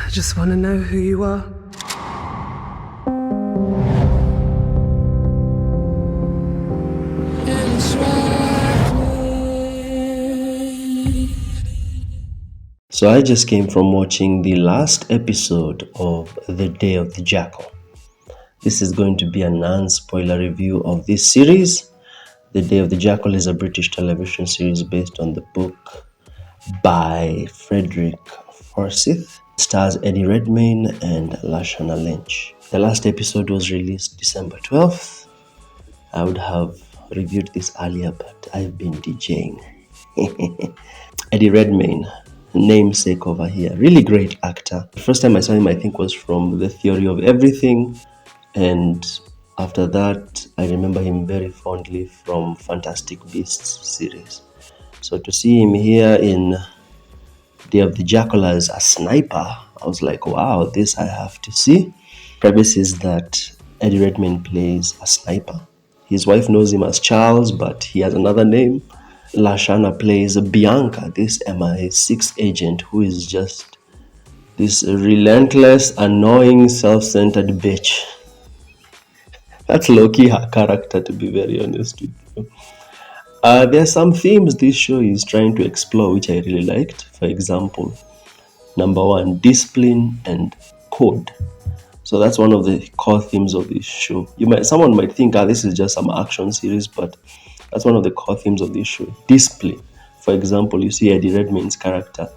I just want to know who you are. So I just came from watching the last episode of The Day of the Jackal. This is going to be a non-spoiler review of this series. The Day of the Jackal is a British television series based on the book by Frederick Forsyth. It stars Eddie Redmayne and Lashana Lynch. The last episode was released December 12th. I would have reviewed this earlier, but I've been DJing. Eddie Redmayne, namesake over here, really great actor. The first time I saw him, I think, was from The Theory of Everything, and after that I remember him very fondly from Fantastic Beasts series. So to see him here in Day of the Jackal as a sniper, I was like, wow, this I have to see. Premise is that Eddie Redmayne plays a sniper. His wife knows him as Charles, but he has another name. Lashana plays Bianca, this MI6 agent who is just this relentless, annoying, self-centered bitch. That's low-key her character, to be very honest with you. There are some themes this show is trying to explore which I really liked. For example, number one, discipline and code. So that's one of the core themes of this show. Someone might think, this is just some action series, but that's one of the core themes of this show. Discipline. For example, you see Eddie Redmayne's character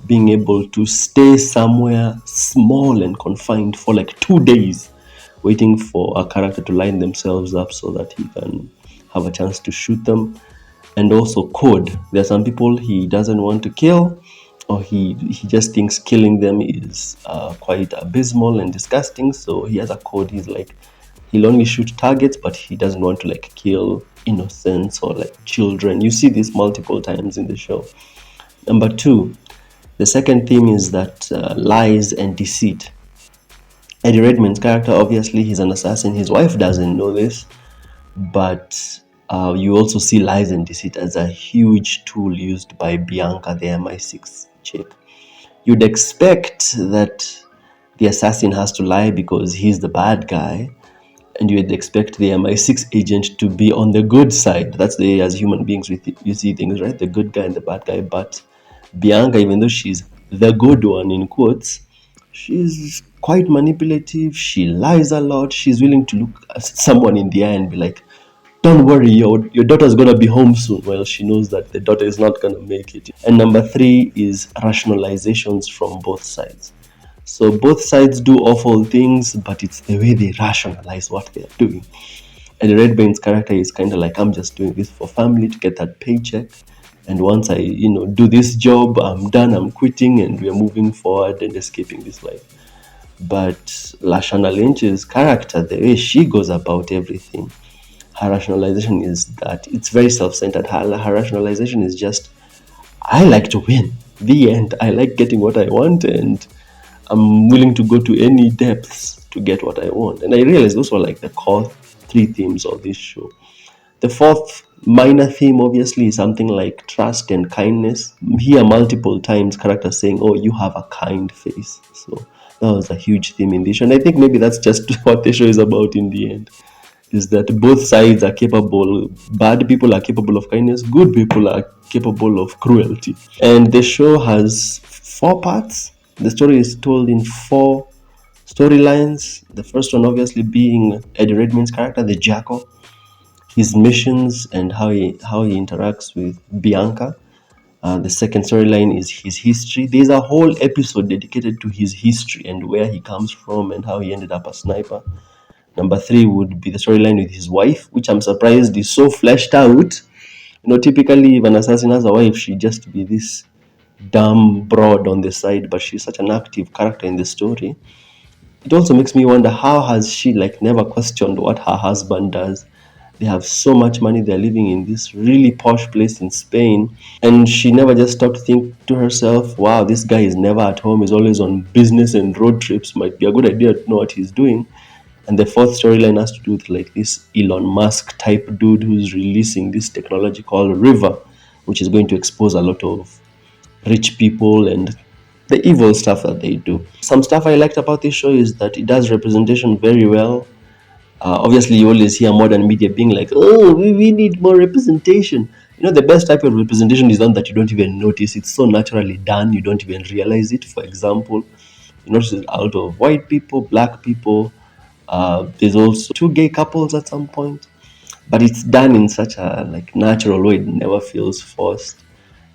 being able to stay somewhere small and confined for like 2 days, waiting for a character to line themselves up so that he can have a chance to shoot them. And also code. There are some people he doesn't want to kill, or he just thinks killing them is quite abysmal and disgusting. So he has a code. He's like, he'll only shoot targets, but he doesn't want to like kill innocents or like children. You see this multiple times in the show. Number two, the second theme is that lies and deceit. Eddie Redmayne's character, obviously, he's an assassin. His wife doesn't know this, but you also see lies and deceit as a huge tool used by Bianca, the MI6 chick. You'd expect that the assassin has to lie because he's the bad guy, and you'd expect the MI6 agent to be on the good side. That's the way as human beings you see things, right? The good guy and the bad guy. But Bianca, even though she's the good one in quotes, she's quite manipulative. She lies a lot. She's willing to look at someone in the eye and be like, don't worry, your daughter's gonna be home soon. Well, she knows that the daughter is not gonna make it. And number three is rationalizations from both sides. So both sides do awful things, but it's the way they rationalize what they're doing. And Redmayne's character is kind of like, I'm just doing this for family to get that paycheck. And once I, do this job, I'm done, I'm quitting, and we're moving forward and escaping this life. But Lashana Lynch's character, the way she goes about everything, her rationalization is that it's very self-centered. Her rationalization is just, I like to win. The end. I like getting what I want, and I'm willing to go to any depths to get what I want. And I realized those were like the core three themes of this show. The fourth minor theme, obviously, is something like trust and kindness. Here, multiple times, characters saying, oh, you have a kind face. So that was a huge theme in this show. And I think maybe that's just what the show is about in the end. Is that both sides are capable. Bad people are capable of kindness, good people are capable of cruelty. And the show has 4 parts. The story is told in 4 storylines. The first one obviously being Eddie Redmayne's character, the Jackal, his missions and how he interacts with Bianca. The second storyline is his history. There's a whole episode dedicated to his history and where he comes from and how he ended up a sniper. Number 3 would be the storyline with his wife, which I'm surprised is so fleshed out. Typically, if an assassin has a wife, she'd just be this dumb broad on the side, but she's such an active character in the story. It also makes me wonder, how has she never questioned what her husband does? They have so much money, they're living in this really posh place in Spain, and she never just stopped to think to herself, wow, this guy is never at home, he's always on business and road trips, might be a good idea to know what he's doing. And the fourth storyline has to do with this Elon Musk type dude who's releasing this technology called River, which is going to expose a lot of rich people and the evil stuff that they do. Some stuff I liked about this show is that it does representation very well. Obviously, you always hear modern media being like, "Oh, we need more representation." The best type of representation is one that you don't even notice. It's so naturally done, you don't even realize it. For example, you notice it out of white people, black people. There's also two gay couples at some point, but it's done in such a natural way. It never feels forced.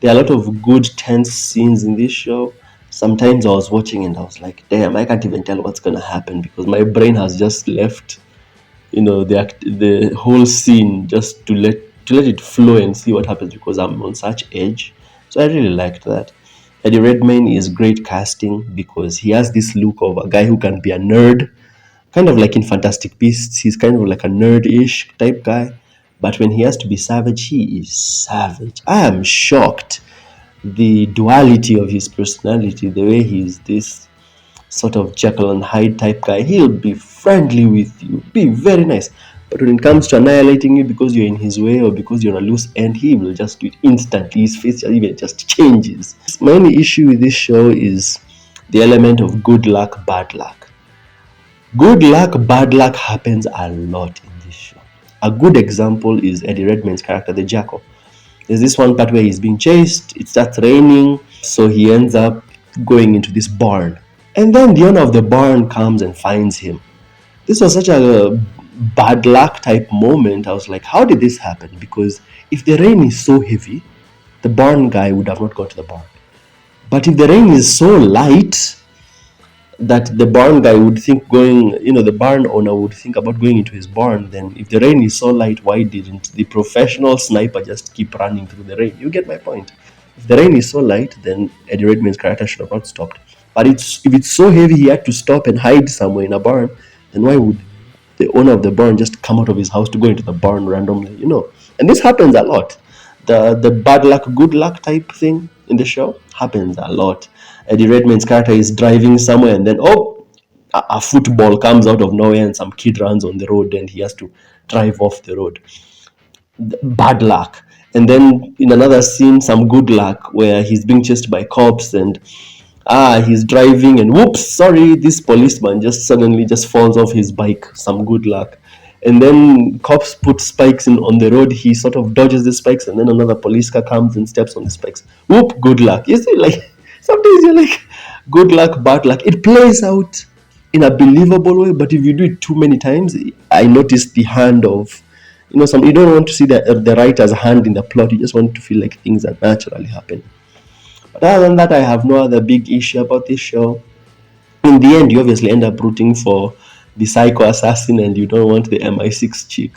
There are a lot of good tense scenes in this show. Sometimes I was watching and I was like, damn, I can't even tell what's gonna happen because my brain has just left, the whole scene just to let it flow and see what happens because I'm on such edge. So I really liked that. Eddie Redmayne is great casting because he has this look of a guy who can be a nerd, kind of like in Fantastic Beasts. He's kind of like a nerd-ish type guy, but when he has to be savage, he is savage. I am shocked the duality of his personality, the way he's this sort of Jackal and Hyde type guy. He'll be friendly with you, be very nice. But when it comes to annihilating you because you're in his way or because you're a loose end, he will just do it instantly. His face even just changes. My only issue with this show is the element of good luck, bad luck. Good luck, bad luck happens a lot in this show. A good example is Eddie Redmayne's character, the Jackal. There's this one part where he's being chased, it starts raining, so he ends up going into this barn. And then the owner of the barn comes and finds him. This was such a bad luck type moment. I was like, how did this happen? Because if the rain is so heavy, the barn guy would have not gone to the barn. But if the rain is so light that the barn guy would think the barn owner would think about going into his barn, then if the rain is so light, why didn't the professional sniper just keep running through the rain? You get my point. If the rain is so light, then Eddie Redmayne's character should have not stopped. But if it's so heavy he had to stop and hide somewhere in a barn, then why would the owner of the barn just come out of his house to go into the barn randomly? And this happens a lot. The bad luck, good luck type thing in the show happens a lot. Eddie Redmayne's character is driving somewhere and then a football comes out of nowhere and some kid runs on the road and he has to drive off the road. Bad luck. And then in another scene, some good luck where he's being chased by cops and he's driving and whoops, sorry, this policeman just suddenly just falls off his bike. Some good luck. And then cops put spikes on the road. He sort of dodges the spikes and then another police car comes and steps on the spikes. Whoop, good luck. You see, sometimes you're like, good luck, bad luck. It plays out in a believable way, but if you do it too many times, I noticed the hand of, you don't want to see the writer's hand in the plot. You just want to feel like things are naturally happening. But other than that, I have no other big issue about this show. In the end, you obviously end up rooting for the psycho assassin and you don't want the MI6 chick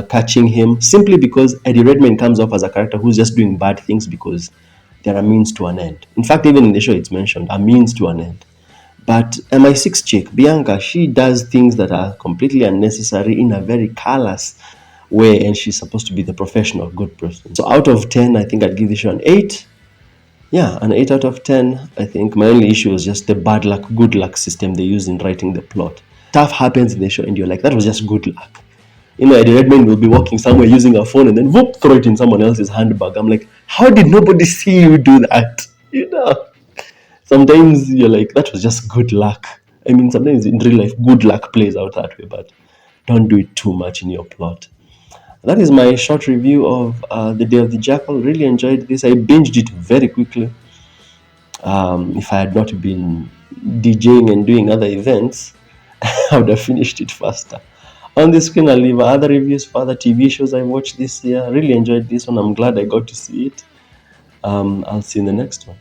catching him, simply because Eddie Redmayne comes off as a character who's just doing bad things because there are means to an end. In fact, even in the show it's mentioned, a means to an end. But MI6 chick, Bianca, she does things that are completely unnecessary in a very callous way, and she's supposed to be the professional good person. So out of 10, I think I'd give this show an 8. Yeah, an 8 out of 10. I think my only issue was just the bad luck, good luck system they use in writing the plot. Stuff happens in the show and you're like, that was just good luck. Eddie Redmayne will be walking somewhere using a phone and then whoop, throw it in someone else's handbag. I'm like, how did nobody see you do that? Sometimes you're like, that was just good luck. I mean, sometimes in real life, good luck plays out that way, but don't do it too much in your plot. That is my short review of The Day of the Jackal. Really enjoyed this. I binged it very quickly. If I had not been DJing and doing other events, I would have finished it faster. On the screen, I'll leave other reviews for other TV shows I watched this year. Really enjoyed this one. I'm glad I got to see it. I'll see you in the next one.